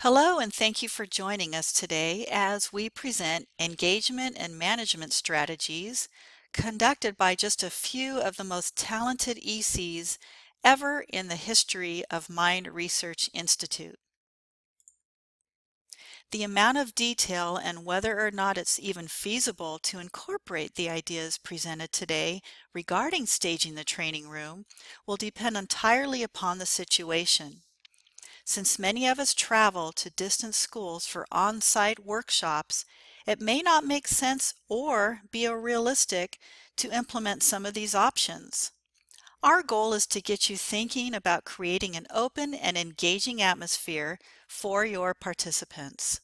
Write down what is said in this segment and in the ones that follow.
Hello, and thank you for joining us today as we present engagement and management strategies conducted by just a few of the most talented ECs ever in the history of Mind Research Institute. The amount of detail and whether or not it's even feasible to incorporate the ideas presented today regarding staging the training room will depend entirely upon the situation. Since many of us travel to distant schools for on-site workshops, it may not make sense or be realistic to implement some of these options. Our goal is to get you thinking about creating an open and engaging atmosphere for your participants.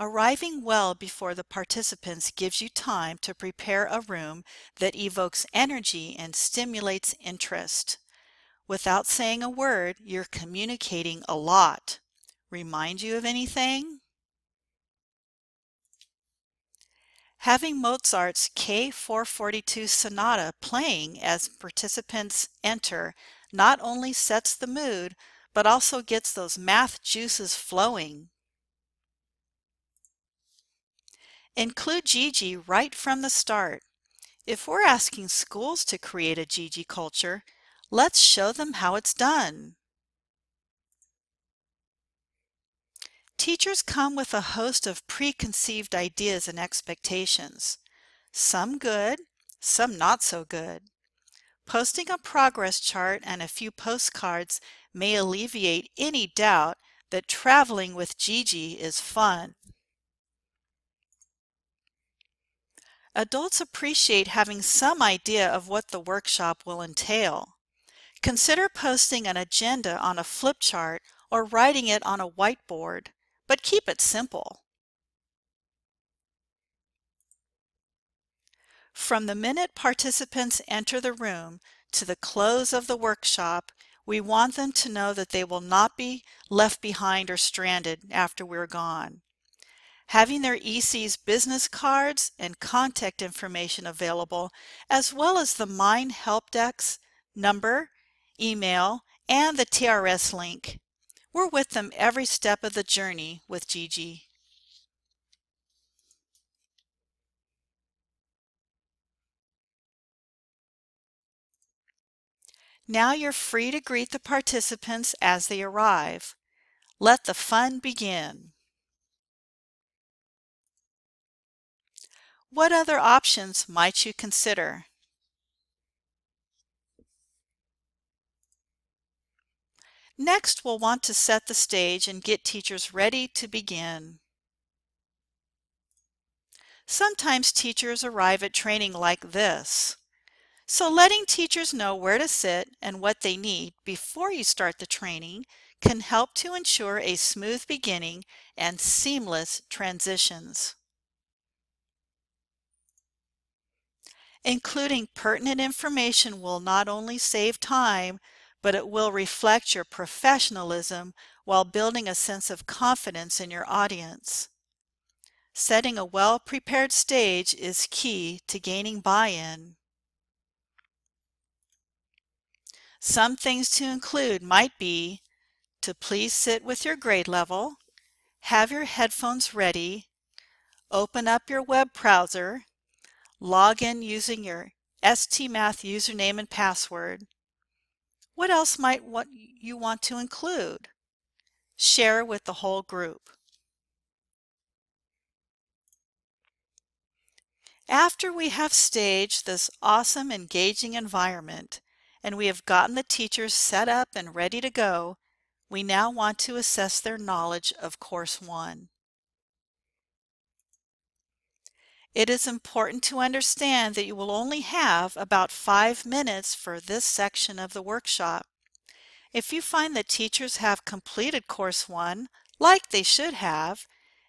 Arriving well before the participants gives you time to prepare a room that evokes energy and stimulates interest. Without saying a word, you're communicating a lot. Remind you of anything? Having Mozart's K442 Sonata playing as participants enter not only sets the mood, but also gets those math juices flowing. Include Gigi right from the start. If we're asking schools to create a Gigi culture, let's show them how it's done. Teachers come with a host of preconceived ideas and expectations, some good, some not so good. Posting a progress chart and a few postcards may alleviate any doubt that traveling with Gigi is fun. Adults appreciate having some idea of what the workshop will entail. Consider posting an agenda on a flip chart or writing it on a whiteboard, but keep it simple. From the minute participants enter the room to the close of the workshop, we want them to know that they will not be left behind or stranded after we're gone. Having their EC's business cards and contact information available, as well as the Mind Help Desk number, email, and the TRS link. We're with them every step of the journey with Gigi. Now you're free to greet the participants as they arrive. Let the fun begin. What other options might you consider? Next, we'll want to set the stage and get teachers ready to begin. Sometimes teachers arrive at training like this. So letting teachers know where to sit and what they need before you start the training can help to ensure a smooth beginning and seamless transitions. Including pertinent information will not only save time, but it will reflect your professionalism while building a sense of confidence in your audience. Setting a well-prepared stage is key to gaining buy-in. Some things to include might be to please sit with your grade level, have your headphones ready, open up your web browser, log in using your STMath username and password. What else might you want to include? Share with the whole group. After we have staged this awesome, engaging environment, and we have gotten the teachers set up and ready to go, we now want to assess their knowledge of Course 1. It is important to understand that you will only have about 5 minutes for this section of the workshop. If you find that teachers have completed Course 1, like they should have,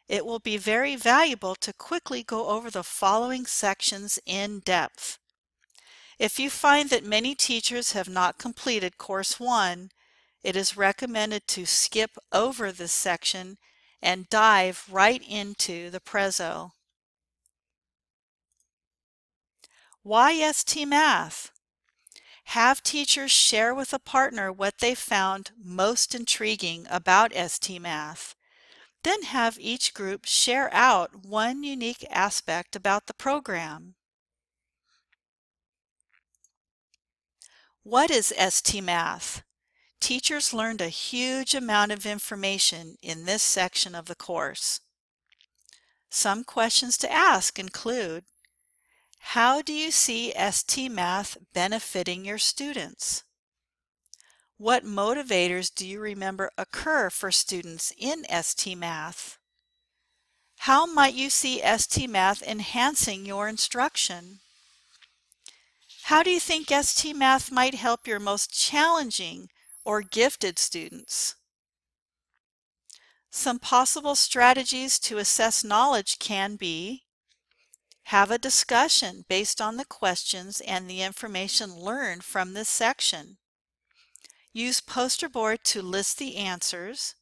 it will be very valuable to quickly go over the following sections in depth. If you find that many teachers have not completed Course 1, it is recommended to skip over this section and dive right into the Prezzo. Why ST Math? Have teachers share with a partner what they found most intriguing about ST Math. Then have each group share out one unique aspect about the program. What is ST Math? Teachers learned a huge amount of information in this section of the course. Some questions to ask include, how do you see ST Math benefiting your students? What motivators do you remember occur for students in ST Math? How might you see ST Math enhancing your instruction? How do you think ST Math might help your most challenging or gifted students? Some possible strategies to assess knowledge can be: have a discussion based on the questions and the information learned from this section. Use poster board to list the answers.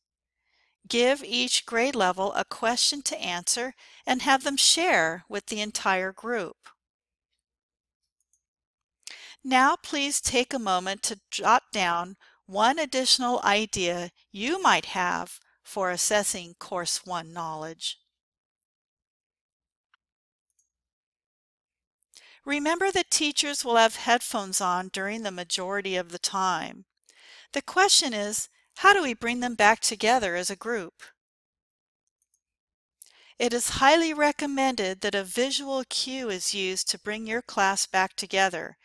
Give each grade level a question to answer and have them share with the entire group. Now please take a moment to jot down one additional idea you might have for assessing Course 1 knowledge. Remember that teachers will have headphones on during the majority of the time. The question is, how do we bring them back together as a group? It is highly recommended that a visual cue is used to bring your class back together,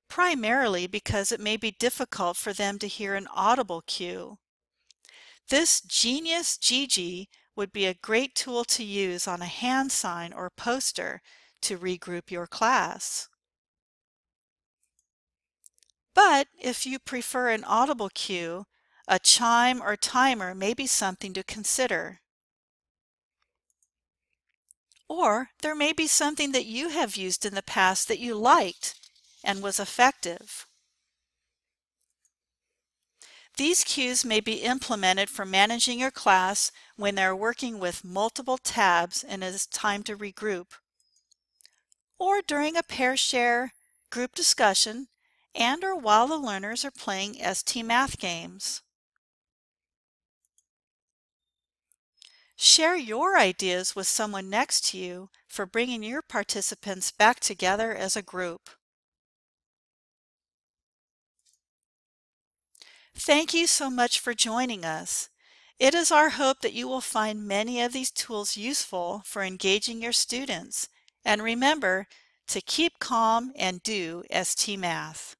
primarily because it may be difficult for them to hear an audible cue. This Genius Gigi would be a great tool to use on a hand sign or poster to regroup your class. But if you prefer an audible cue, a chime or timer may be something to consider. Or there may be something that you have used in the past that you liked and was effective. These cues may be implemented for managing your class when they're working with multiple tabs and it is time to regroup, or during a pair share, group discussion, and or while the learners are playing ST Math games. Share your ideas with someone next to you for bringing your participants back together as a group. Thank you so much for joining us. It is our hope that you will find many of these tools useful for engaging your students. And remember to keep calm and do ST Math.